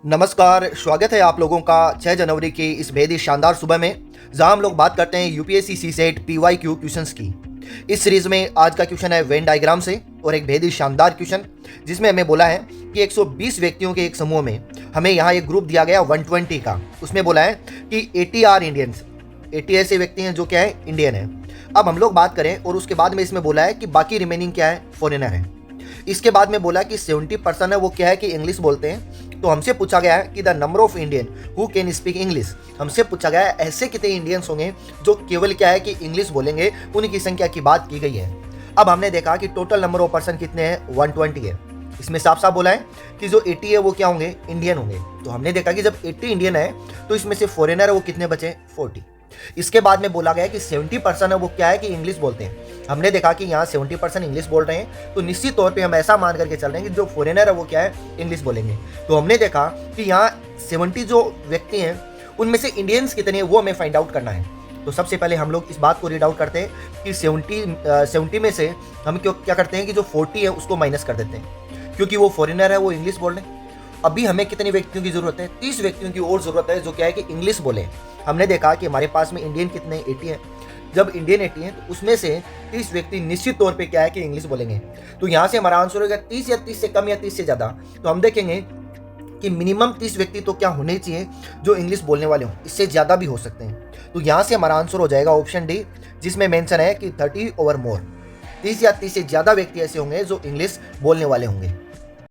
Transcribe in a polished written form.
नमस्कार, स्वागत है आप लोगों का 6 जनवरी की इस बेहद ही शानदार सुबह में, जहां हम लोग बात करते हैं यूपीएससी सीसेट पीवाईक्यू क्वेश्चंस की। इस सीरीज में आज का क्वेश्चन है वेन डायग्राम से और एक बेहद ही शानदार क्वेश्चन जिसमें हमें बोला है कि 120 व्यक्तियों के एक समूह में हमें यहाँ एक ग्रुप दिया गया 120 का। उसमें बोला है कि 80 आर इंडियंस, 80 ऐसे व्यक्ति हैं जो क्या है, इंडियन है। अब हम लोग बात करें और उसके बाद में इसमें बोला है कि बाकी रिमेनिंग क्या है, फॉरेनर है। इसके बाद में बोला कि 70% है वो क्या है कि इंग्लिश बोलते हैं। तो हमसे पूछा गया है कि the number of Indian who can speak English. हमसे पूछा गया है ऐसे कितने इंडियंस होंगे जो केवल क्या है कि इंग्लिश बोलेंगे, उनकी संख्या की बात की गई है। अब हमने देखा कि टोटल नंबर ऑफ पर्सन कितने हैं, 120 है। इसमें साफ साफ बोला है कि जो 80 है वो क्या होंगे, इंडियन होंगे। तो हमने देखा कि जब 80 इंडियन है तो इसमें से फॉरेनर है वो कितने बचे, 40। इसके बाद में बोला गया कि 70% है वो क्या है कि इंग्लिश बोलते हैं। हमने देखा कि यहाँ 70% इंग्लिश बोल रहे हैं, तो निश्चित तौर पे हम ऐसा मान करके चल रहे हैं कि जो फॉरेनर है वो क्या है, इंग्लिश बोलेंगे। तो हमने देखा कि यहाँ 70 जो व्यक्ति हैं उनमें से इंडियंस कितने हैं वो हमें फाइंड आउट करना है। तो सबसे पहले हम लोग इस बात को रीड आउट करते हैं कि 70 में से हम क्या करते हैं कि जो 40 है उसको माइनस कर देते हैं, क्योंकि वो फॉरेनर है, वो इंग्लिश बोल रहे हैं। अभी हमें कितने व्यक्तियों की जरूरत है, 30 व्यक्तियों की और जरूरत है जो क्या है कि इंग्लिश बोले। हमने देखा कि हमारे पास में इंडियन कितने, 80 हैं। जब इंडियन 80 हैं तो उसमें से 30 व्यक्ति निश्चित तौर पे क्या है कि इंग्लिश बोलेंगे। तो यहाँ से हमारा आंसर होगा 30 या 30 से कम या 30 से ज़्यादा। तो हम देखेंगे कि मिनिमम 30 व्यक्ति तो क्या होने चाहिए जो इंग्लिश बोलने वाले हों, इससे ज़्यादा भी हो सकते हैं। तो यहाँ से हमारा आंसर हो जाएगा ऑप्शन डी, जिसमें मेंशन है कि 30 ओवर मोर, 30 या 30 से ज़्यादा व्यक्ति ऐसे होंगे जो इंग्लिश बोलने वाले होंगे।